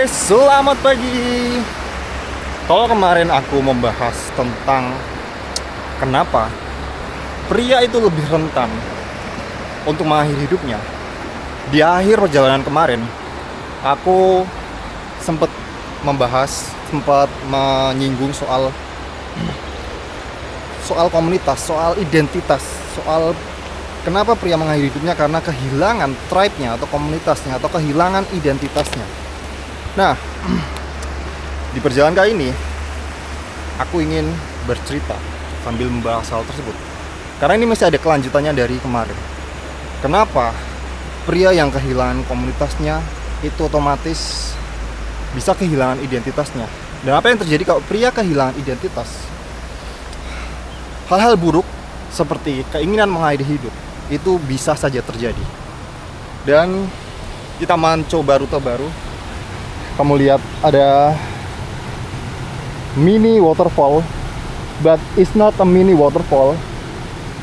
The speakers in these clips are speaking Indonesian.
Selamat pagi. Kalau kemarin aku membahas tentang kenapa pria itu lebih rentan untuk mengakhiri hidupnya, di akhir perjalanan kemarin aku sempat menyinggung soal komunitas, soal identitas, soal kenapa pria mengakhiri hidupnya karena kehilangan tribe-nya atau komunitasnya atau kehilangan identitasnya. Nah, di perjalanan kali ini aku ingin bercerita sambil membahas hal tersebut, karena ini masih ada kelanjutannya dari kemarin. Kenapa pria yang kehilangan komunitasnya itu otomatis bisa kehilangan identitasnya? Dan apa yang terjadi kalau pria kehilangan identitas? Hal-hal buruk seperti keinginan mengakhiri hidup itu bisa saja terjadi. Dan kita mencoba rute baru. Kamu lihat ada mini waterfall, but it's not a mini waterfall.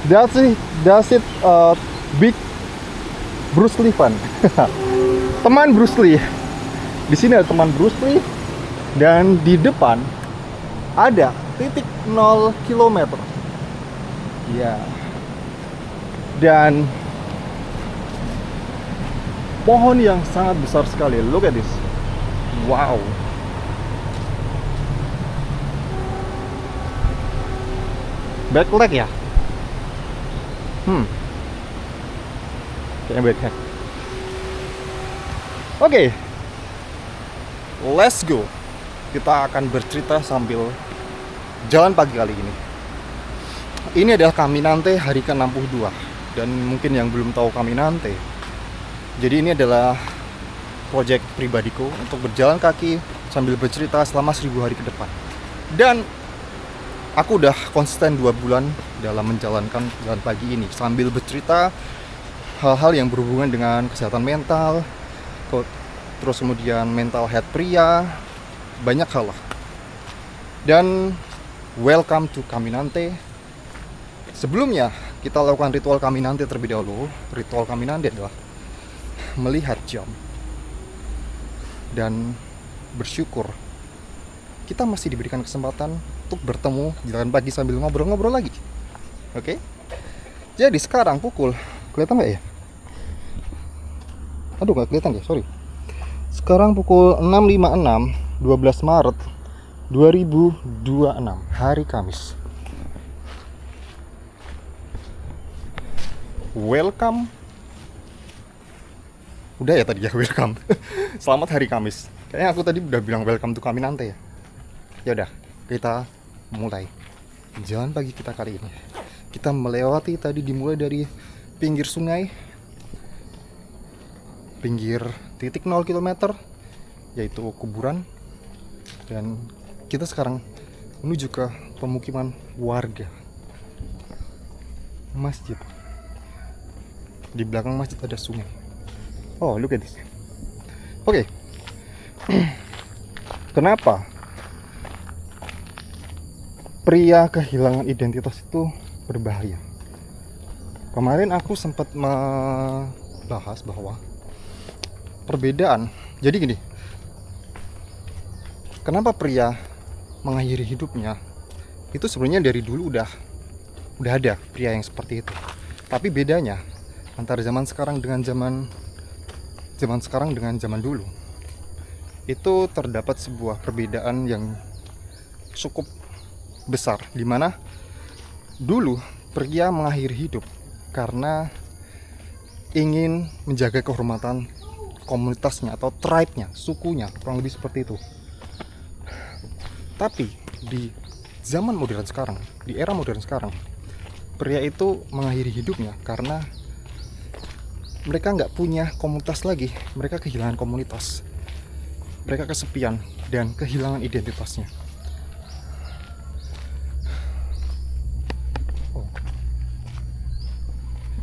That's it big Bruce Lee fan. Teman Bruce Lee. Di sini ada teman Bruce Lee dan di depan ada titik 0 km. Ya. Dan pohon yang sangat besar sekali. Look at this. Wow. Back leg ya? Kayaknya back leg. Oke. Let's go. Kita akan bercerita sambil jalan pagi kali ini. Ini adalah Caminante hari ke-62. Dan mungkin yang belum tahu Caminante, jadi ini adalah proyek pribadiku untuk berjalan kaki sambil bercerita selama 1000 hari ke depan. Dan aku udah konsisten 2 bulan dalam menjalankan jalan pagi ini sambil bercerita hal-hal yang berhubungan dengan kesehatan mental, terus kemudian mental health pria, banyak hal lah. Dan welcome to Caminante. Sebelumnya kita lakukan ritual Caminante terlebih dahulu. Ritual Caminante adalah melihat jam dan bersyukur kita masih diberikan kesempatan untuk bertemu jalan pagi sambil ngobrol-ngobrol lagi. Oke? Jadi sekarang kelihatan nggak ya? Aduh, nggak kelihatan ya, sorry. Sekarang pukul 6.56, 12 Maret 2026, hari Kamis. Welcome. Udah ya tadi ya, welcome. Selamat hari Kamis. Kayaknya aku tadi udah bilang welcome to Caminante ya. Ya udah, kita mulai jalan pagi kita kali ini. Kita melewati tadi dimulai dari pinggir sungai, pinggir titik 0 km, yaitu kuburan. Dan kita sekarang menuju ke pemukiman warga. Masjid. Di belakang masjid ada sungai. Oh, look at this. Oke. Kenapa pria kehilangan identitas itu berbahaya? Kemarin aku sempat membahas bahwa perbedaan. Jadi gini. Kenapa pria mengakhiri hidupnya? Itu sebenarnya dari dulu udah ada pria yang seperti itu. Tapi bedanya antara zaman sekarang dengan zaman dulu, itu terdapat sebuah perbedaan yang cukup besar, di mana dulu pria mengakhiri hidup karena ingin menjaga kehormatan komunitasnya atau tribe-nya, sukunya, kurang lebih seperti itu. Tapi di zaman modern sekarang, di era modern sekarang, pria itu mengakhiri hidupnya karena mereka nggak punya komunitas lagi. Mereka kehilangan komunitas, mereka kesepian dan kehilangan identitasnya.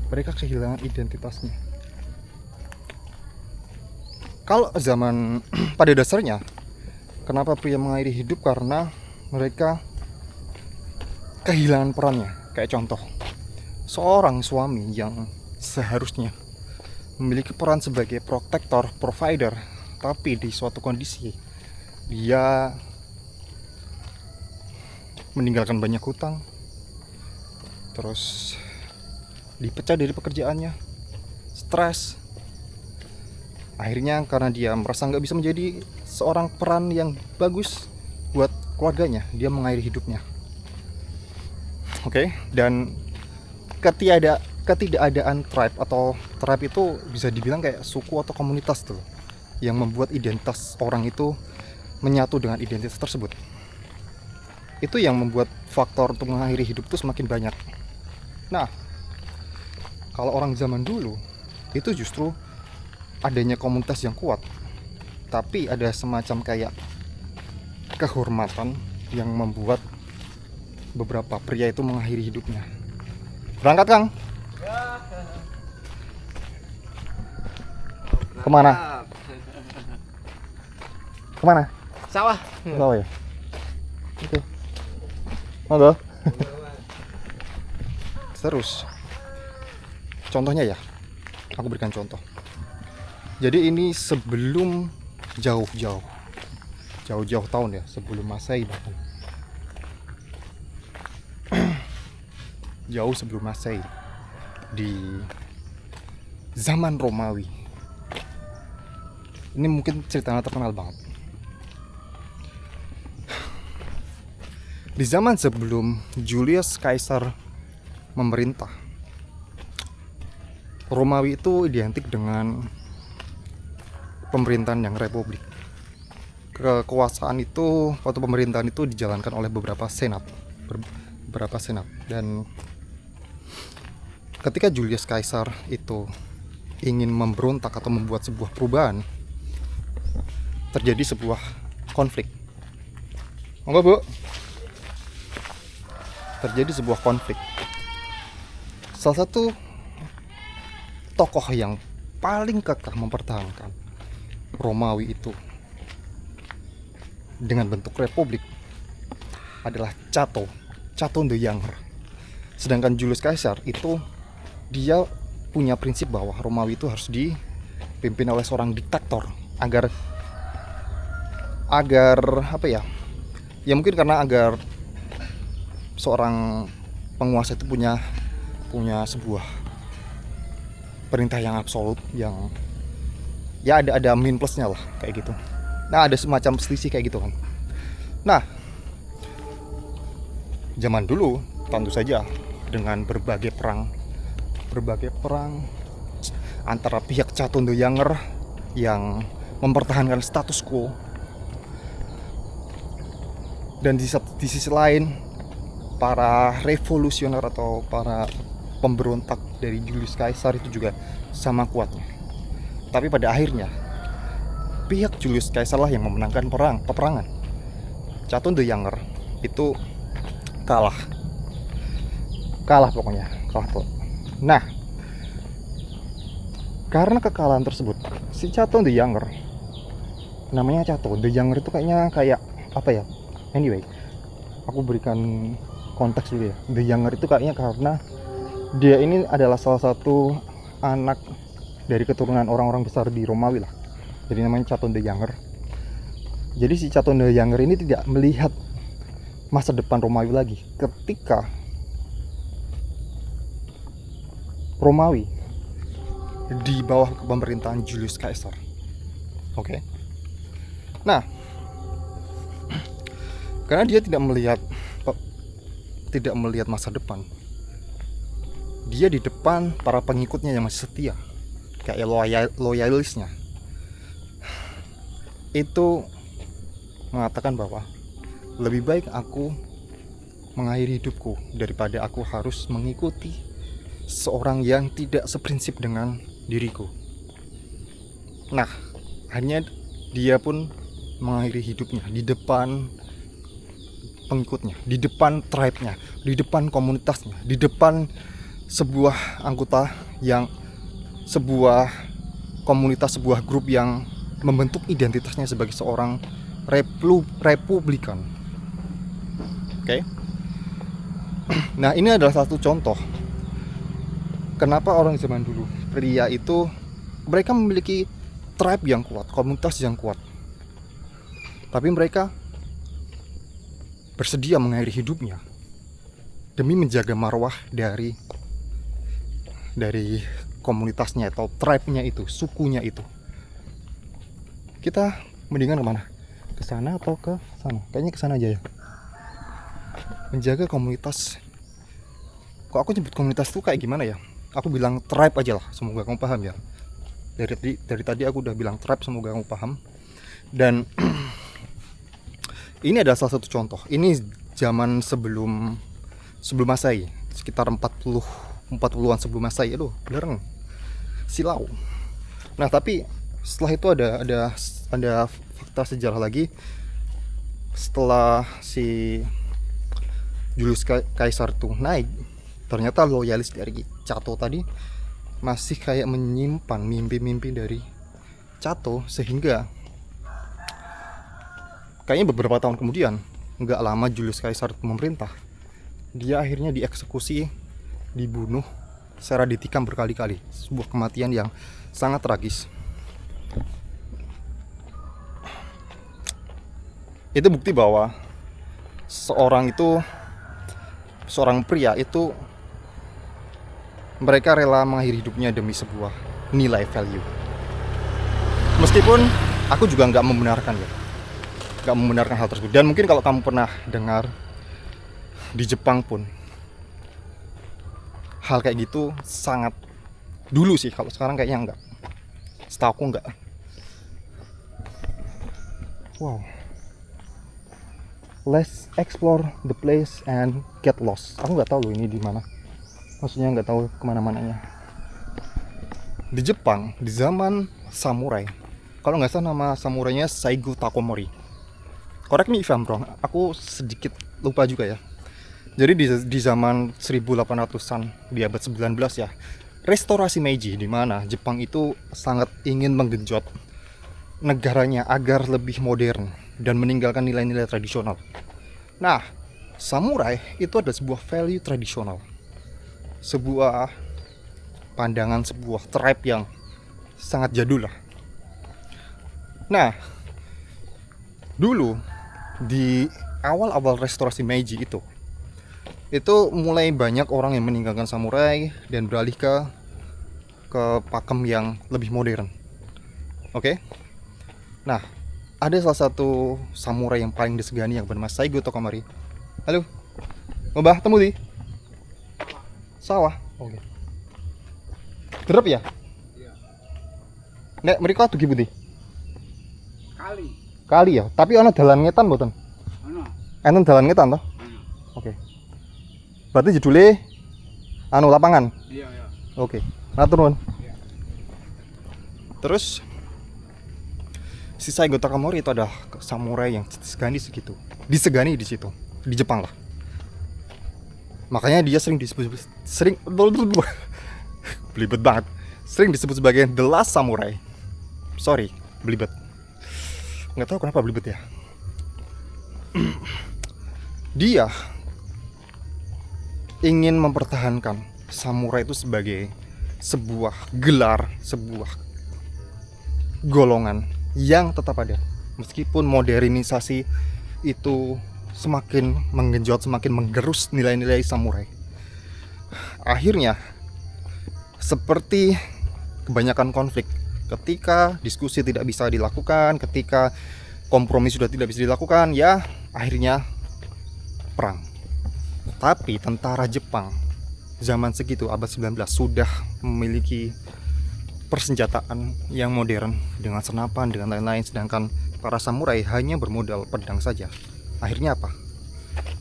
Mereka kehilangan identitasnya. Kalau zaman pada dasarnya, kenapa pria mengakhiri hidup? Karena mereka kehilangan perannya. Kayak contoh, seorang suami yang seharusnya memiliki peran sebagai protektor, provider, tapi di suatu kondisi dia meninggalkan banyak hutang, terus dipecat dari pekerjaannya, stres. Akhirnya karena dia merasa nggak bisa menjadi seorang peran yang bagus buat keluarganya, dia mengakhiri hidupnya. Oke, dan ketidakadaan tribe atau tribe itu bisa dibilang kayak suku atau komunitas tuh yang membuat identitas orang itu menyatu dengan identitas tersebut. Itu yang membuat faktor untuk mengakhiri hidup itu semakin banyak. Nah, kalau orang zaman dulu itu justru adanya komunitas yang kuat, tapi ada semacam kayak kehormatan yang membuat beberapa pria itu mengakhiri hidupnya. Berangkat, Kang? Kemana? Kemana? Sawah. Sawah ya? Oke. Monggo. Terus contohnya ya, aku berikan contoh. Jadi ini sebelum jauh-jauh tahun ya, sebelum Masehi bahkan. Jauh sebelum Masehi, di zaman Romawi. Ini mungkin ceritanya terkenal banget. Di zaman sebelum Julius Caesar memerintah, Romawi itu identik dengan pemerintahan yang republik. Kekuasaan itu atau pemerintahan itu dijalankan oleh beberapa senat, dan ketika Julius Caesar itu ingin memberontak atau membuat sebuah perubahan, terjadi sebuah konflik. Monggo, Bu. Terjadi sebuah konflik. Salah satu tokoh yang paling kekeh mempertahankan Romawi itu dengan bentuk republik adalah Cato the Younger. Sedangkan Julius Caesar itu dia punya prinsip bahwa Romawi itu harus dipimpin oleh seorang diktator agar apa ya? Ya mungkin karena agar seorang penguasa itu punya sebuah perintah yang absolut, yang ya ada min plusnya lah kayak gitu. Nah, ada semacam selisih kayak gitu kan. Nah, zaman dulu tentu saja dengan berbagai perang antara pihak Cato the Younger yang mempertahankan status quo, dan di sisi lain para revolusioner atau para pemberontak dari Julius Caesar itu juga sama kuatnya. Tapi pada akhirnya pihak Julius Caesar lah yang memenangkan peperangan. Cato the Younger itu kalah pokoknya. Nah, karena kekalahan tersebut, si Cato the Younger, namanya Cato the Younger itu kayak apa ya? Anyway, aku berikan konteks dulu ya. The Younger itu kayaknya karena dia ini adalah salah satu anak dari keturunan orang-orang besar di Romawi lah. Jadi namanya Cato the Younger. Jadi si Cato the Younger ini tidak melihat masa depan Romawi lagi ketika Romawi di bawah pemerintahan Julius Caesar. Oke. Nah, karena dia tidak melihat masa depan, dia di depan para pengikutnya yang masih setia, kayak loyalisnya, itu mengatakan bahwa lebih baik aku mengakhiri hidupku daripada aku harus mengikuti seorang yang tidak seprinsip dengan diriku. Nah, akhirnya dia pun mengakhiri hidupnya di depan pengikutnya, di depan tribe-nya, di depan komunitasnya, di depan sebuah anggota yang sebuah komunitas, sebuah grup yang membentuk identitasnya sebagai seorang republikan. Oke. Nah, ini adalah satu contoh kenapa orang zaman dulu, pria itu, mereka memiliki tribe yang kuat, komunitas yang kuat. Tapi mereka bersedia mengakhiri hidupnya demi menjaga marwah dari komunitasnya atau tribe-nya itu, sukunya itu. Kita mendingan kemana? Ke sana atau ke sana? Kayaknya ke sana aja ya. Menjaga komunitas. Kok aku nyebut komunitas tuh kayak gimana ya? Aku bilang tribe aja lah, semoga kamu paham ya. Dari tadi aku udah bilang tribe, semoga kamu paham. Dan ini adalah salah satu contoh. Ini zaman sebelum Masehi, sekitar 40-an sebelum Masehi. Aduh, belereng. Silau. Nah, tapi setelah itu ada fakta sejarah lagi. Setelah si Julius Caesar tuh naik, ternyata loyalis dari Cato tadi masih kayak menyimpan mimpi-mimpi dari Cato, sehingga kayaknya beberapa tahun kemudian, nggak lama Julius Caesar memerintah, dia akhirnya dieksekusi, dibunuh secara ditikam berkali-kali. Sebuah kematian yang sangat tragis. Itu bukti bahwa seorang pria itu mereka rela mengakhiri hidupnya demi sebuah nilai value. Meskipun aku juga nggak membenarkan hal tersebut. Dan mungkin kalau kamu pernah dengar, di Jepang pun hal kayak gitu sangat dulu sih. Kalau sekarang kayaknya enggak. Setahu aku enggak. Wow. Let's explore the place and get lost. Aku nggak tahu loh ini di mana. Maksudnya nggak tahu kemana-mananya. Di Jepang, di zaman samurai, kalau nggak salah nama samurainya Saigo Takomori. Correct me if I'm wrong. Aku sedikit lupa juga ya. Jadi di zaman 1800-an, di abad 19 ya, restorasi Meiji, di mana Jepang itu sangat ingin menggenjot negaranya agar lebih modern dan meninggalkan nilai-nilai tradisional. Nah, samurai itu adalah sebuah value tradisional, sebuah pandangan, sebuah tribe yang sangat jadul lah. Nah, dulu di awal-awal restorasi Meiji itu mulai banyak orang yang meninggalkan samurai dan beralih ke pakem yang lebih modern. Oke? Nah, ada salah satu samurai yang paling disegani yang bernama Saigo Takomori. Halo, Mbah, temu di sawah. Oke. Derep ya? Iya. Nek mereka tuh gimana? Kali ya, tapi ana dalan ngetan mboten? Ana. Enten dalan ngetan toh? Oke. Berarti judulnya lapangan? Iya. Oke. Matur nuwun. Iya. Terus si Saigo Takomori itu adalah samurai yang disegani di situ, di Jepang lah. Makanya dia sering belibet banget. Sering disebut sebagai The Last Samurai. Sorry, belibet. Nggak tahu kenapa belibet ya. Dia ingin mempertahankan samurai itu sebagai sebuah gelar, sebuah golongan yang tetap ada. Meskipun modernisasi itu semakin menggenjot, semakin menggerus nilai-nilai samurai. Akhirnya, seperti kebanyakan konflik, ketika diskusi tidak bisa dilakukan, ketika kompromi sudah tidak bisa dilakukan, ya akhirnya perang. Tapi tentara Jepang zaman segitu, abad 19, sudah memiliki persenjataan yang modern dengan senapan, dengan lain-lain, sedangkan para samurai hanya bermodal pedang saja. Akhirnya apa?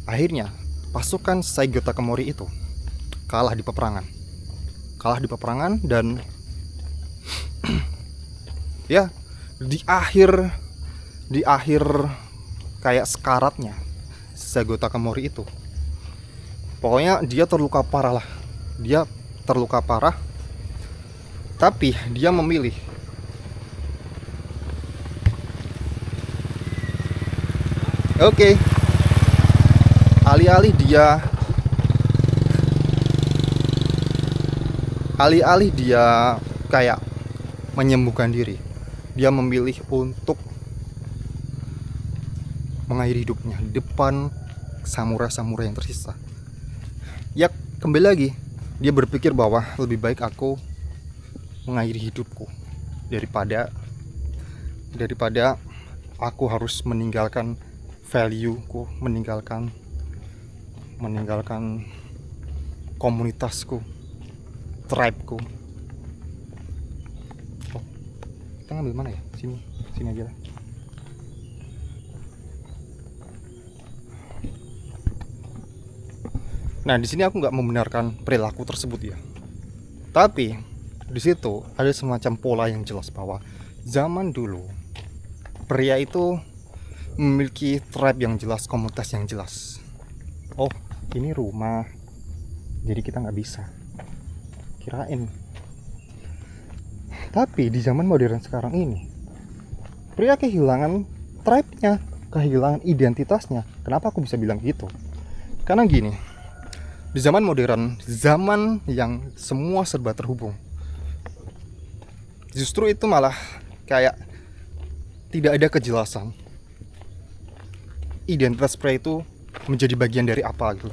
Akhirnya pasukan Saigo Takomori itu kalah di peperangan dan ya di akhir kayak sekaratnya Saigo Takomori itu, pokoknya dia terluka parah lah. Dia terluka parah, tapi dia memilih alih-alih dia kayak menyembuhkan diri, dia memilih untuk mengakhiri hidupnya di depan samurai-samurai yang tersisa. Ya kembali lagi, dia berpikir bahwa lebih baik aku mengakhiri hidupku daripada aku harus meninggalkan value-ku, meninggalkan komunitasku, tribe-ku. Oh, kita ngambil mana ya? Sini aja lah. Nah, di sini aku nggak membenarkan perilaku tersebut ya. Tapi di situ ada semacam pola yang jelas bahwa zaman dulu pria itu memiliki tribe yang jelas, komunitas yang jelas. Oh, ini rumah, jadi kita nggak bisa. Kirain. Tapi di zaman modern sekarang ini, pria kehilangan tribe-nya, kehilangan identitasnya. Kenapa aku bisa bilang gitu? Karena gini, di zaman modern, zaman yang semua serba terhubung, justru itu malah kayak tidak ada kejelasan. Identitas pria itu menjadi bagian dari apa gitu.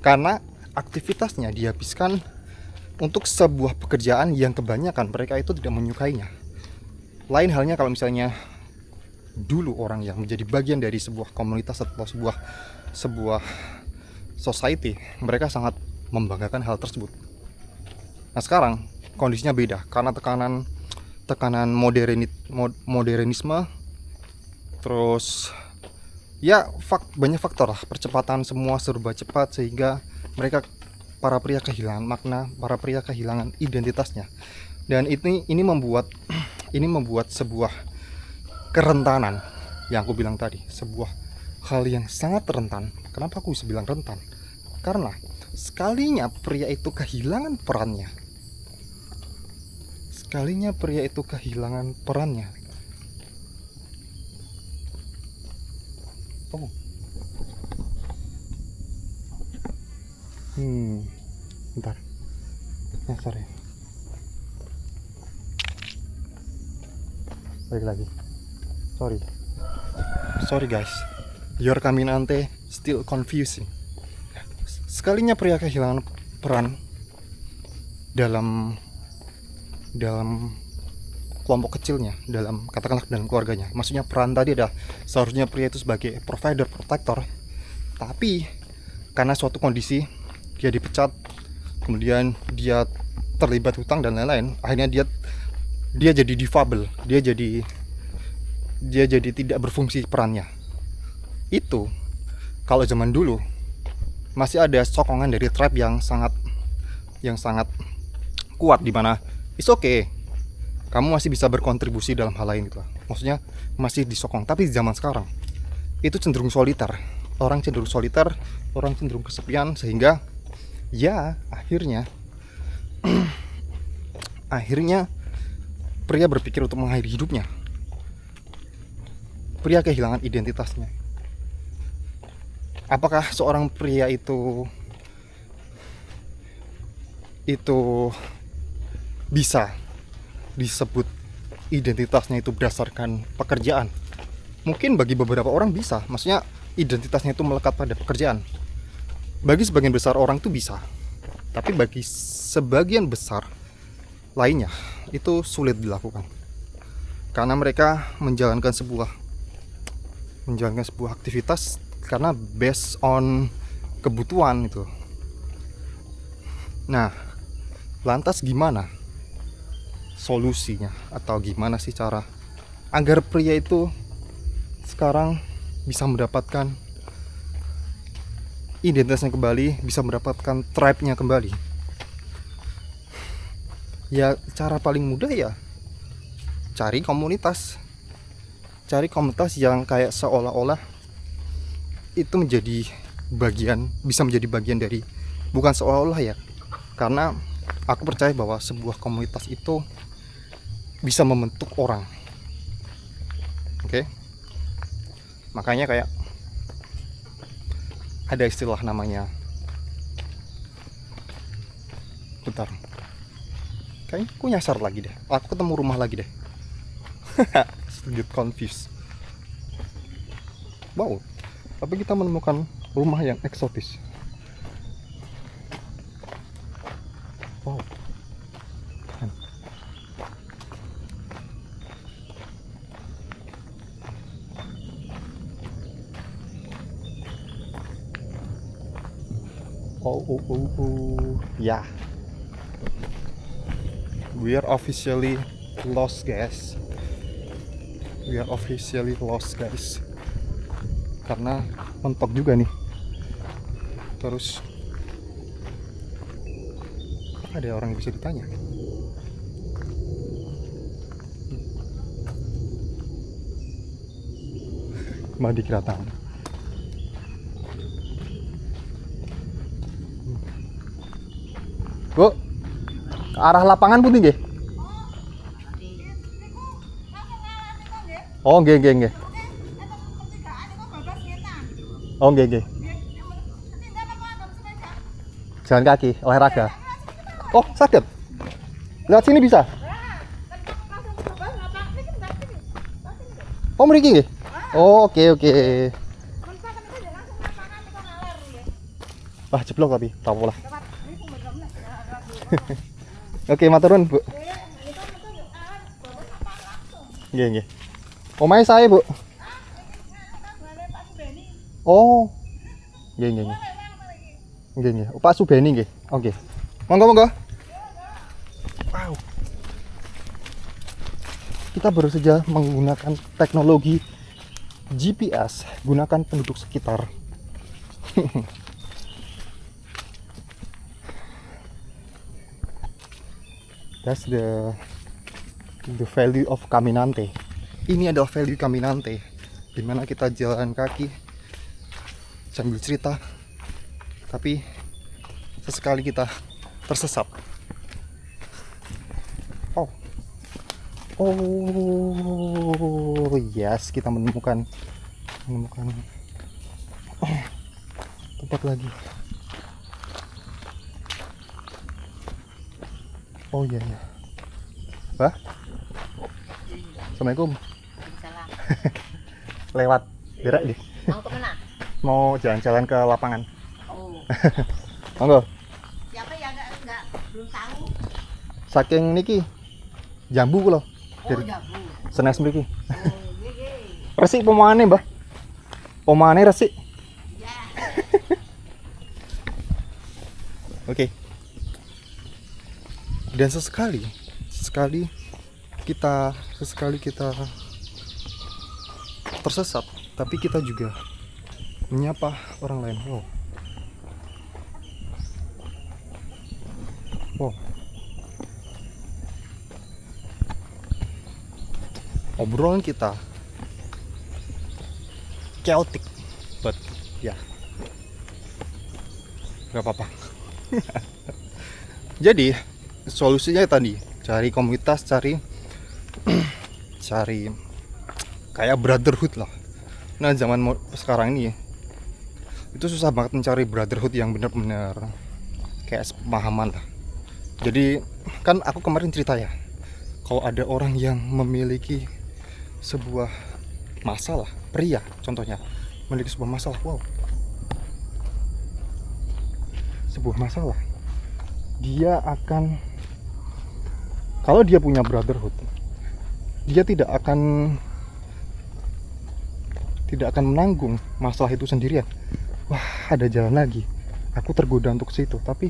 Karena aktivitasnya dihabiskan untuk sebuah pekerjaan yang kebanyakan mereka itu tidak menyukainya. Lain halnya kalau misalnya dulu orang yang menjadi bagian dari sebuah komunitas atau sebuah society, mereka sangat membanggakan hal tersebut. Nah sekarang kondisinya beda karena tekanan modernisme, terus ya banyak faktor lah, percepatan, semua serba cepat sehingga para pria kehilangan makna, para pria kehilangan identitasnya. Dan ini membuat sebuah kerentanan yang aku bilang tadi, sebuah hal yang sangat rentan. Kenapa aku bisa bilang rentan? Karena sekalinya pria itu kehilangan perannya, oh, bentar, sorry, balik lagi, sorry guys, your caminante still confusing. Sekalinya pria kehilangan peran dalam kelompok kecilnya, katakanlah dalam keluarganya. Maksudnya peran tadi adalah seharusnya pria itu sebagai provider, protector. Tapi karena suatu kondisi dia dipecat, kemudian dia terlibat hutang dan lain-lain, akhirnya dia jadi difabel, dia jadi tidak berfungsi perannya. Itu kalau zaman dulu masih ada sokongan dari tribe yang sangat kuat, di mana it's okay, kamu masih bisa berkontribusi dalam hal lain gitu. Maksudnya masih disokong. Tapi di zaman sekarang itu cenderung soliter. Orang cenderung kesepian, sehingga ya akhirnya pria berpikir untuk mengakhiri hidupnya. Pria kehilangan identitasnya. Apakah seorang pria itu bisa disebut identitasnya itu berdasarkan pekerjaan? Mungkin bagi beberapa orang bisa, maksudnya identitasnya itu melekat pada pekerjaan. Bagi sebagian besar orang itu bisa, tapi bagi sebagian besar lainnya itu sulit dilakukan, karena mereka menjalankan sebuah aktivitas karena based on kebutuhan itu. Nah, lantas gimana solusinya, atau gimana sih cara agar pria itu sekarang bisa mendapatkan identitasnya kembali, bisa mendapatkan tribe-nya kembali? Ya cara paling mudah ya cari komunitas yang kayak seolah-olah itu bisa menjadi bagian dari, bukan seolah-olah ya, karena aku percaya bahwa sebuah komunitas itu bisa membentuk orang. Oke? Makanya kayak ada istilah namanya, bentar, kayaknya aku nyasar lagi deh, aku ketemu rumah lagi deh. sedikit confused. Wow, tapi kita menemukan rumah yang eksotis. Wow. Oh. Yeah. We are officially lost, guys. Karena mentok juga nih. Terus ada orang yang bisa ditanya. Mandi Keratang. Bu, ke arah lapangan putih nggih? Oh, nggih. Oh, nggih. Jalan kaki, olahraga. Oh, sakit. Lihat sini bisa. Oh, mriki nggih. Oh, oke. Wah, jeblok tapi, tak apa lah. Oke, matur nuwun, Bu. Nggih. Omahe saya, Bu. Oh. Nggih. Pak Subeni nggih. Oke. Monggo. Wow. Kita baru saja menggunakan teknologi GPS, gunakan penduduk sekitar. That's the value of Caminante. Ini adalah value Caminante, dimana kita jalan kaki sambil cerita, tapi sesekali kita tersesat. Oh yes, kita menemukan tempat lagi. Oh iya. Bah? Assalamualaikum. Salam. Lewat berak deh. Mau kemana? Mau jalan-jalan ke lapangan. Oh. Monggo. Siapa ya enggak belum tahu. Saking niki jambu kula. Oh, jambu. Senes mriki. Oh, nggih. Resik pomane, Mbah. Pomane resik. Ya. Oke. Dan sesekali kita tersesat, tapi kita juga menyapa orang lain. Wow. Obrolan kita chaotic, but ya, nggak apa-apa. Jadi solusinya tadi cari komunitas, cari kayak brotherhood lah. Nah, zaman sekarang ini itu susah banget mencari brotherhood yang benar-benar kayak pemahaman lah. Jadi kan aku kemarin cerita ya, kalau ada orang yang memiliki sebuah masalah, pria contohnya memiliki sebuah masalah, sebuah masalah, dia akan, kalau dia punya brotherhood, dia tidak akan menanggung masalah itu sendirian. Wah, ada jalan lagi, aku tergoda untuk situ, tapi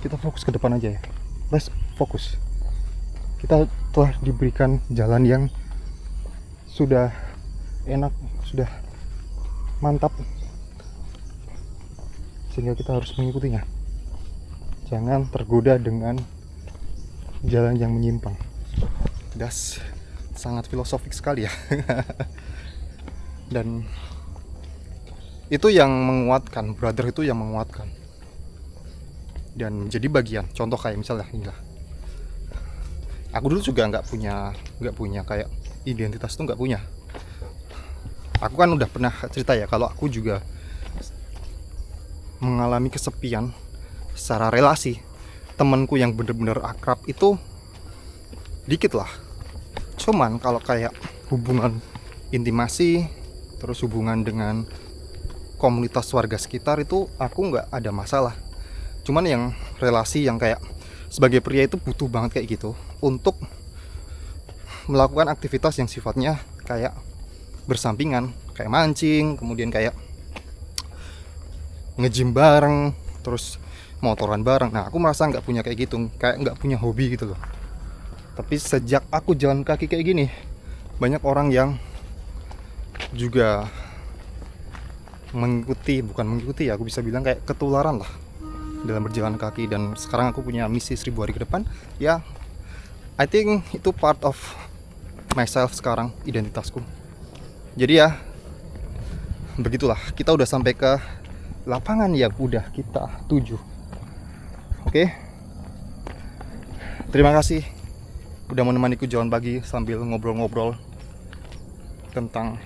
kita fokus ke depan aja ya. Let's fokus. Kita telah diberikan jalan yang sudah enak, sudah mantap, sehingga kita harus mengikutinya. Jangan tergoda dengan jalan yang menyimpang. Das sangat filosofik sekali ya. Dan itu yang menguatkan, brother itu yang menguatkan dan menjadi bagian. Contoh kayak misalnya inilah, aku dulu juga nggak punya kayak identitas tuh, nggak punya. Aku kan udah pernah cerita ya kalau aku juga mengalami kesepian secara relasi. Temanku yang bener-bener akrab itu dikit lah. Cuman kalau kayak hubungan intimasi, terus hubungan dengan komunitas warga sekitar itu aku nggak ada masalah. Cuman yang relasi yang kayak sebagai pria itu butuh banget kayak gitu untuk melakukan aktivitas yang sifatnya kayak bersampingan, kayak mancing, kemudian kayak nge-gym bareng, terus motoran bareng. Nah, aku merasa nggak punya kayak gitu, kayak nggak punya hobi gitu loh. Tapi sejak aku jalan kaki kayak gini, banyak orang yang juga bukan mengikuti ya, aku bisa bilang kayak ketularan lah dalam berjalan kaki. Dan sekarang aku punya misi 1000 hari ke depan. Ya, I think itu part of myself sekarang, identitasku. Jadi ya, begitulah, kita udah sampai ke lapangan yang udah kita tuju. Oke, terima kasih udah menemaniku jalan pagi sambil ngobrol-ngobrol tentang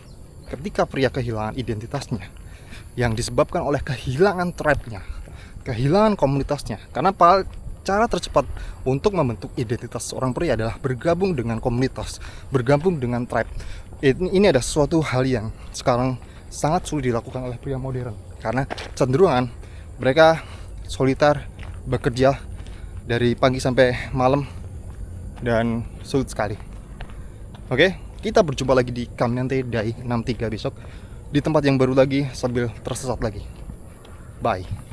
ketika pria kehilangan identitasnya yang disebabkan oleh kehilangan tribe-nya, kehilangan komunitasnya. Karena cara tercepat untuk membentuk identitas seorang pria adalah bergabung dengan komunitas, bergabung dengan tribe. Ini ada suatu hal yang sekarang sangat sulit dilakukan oleh pria modern, karena cenderungan mereka soliter, bekerja dari pagi sampai malam, dan sulit sekali. Oke, kita berjumpa lagi di Caminante Day 63 besok, di tempat yang baru lagi sambil tersesat lagi. Bye.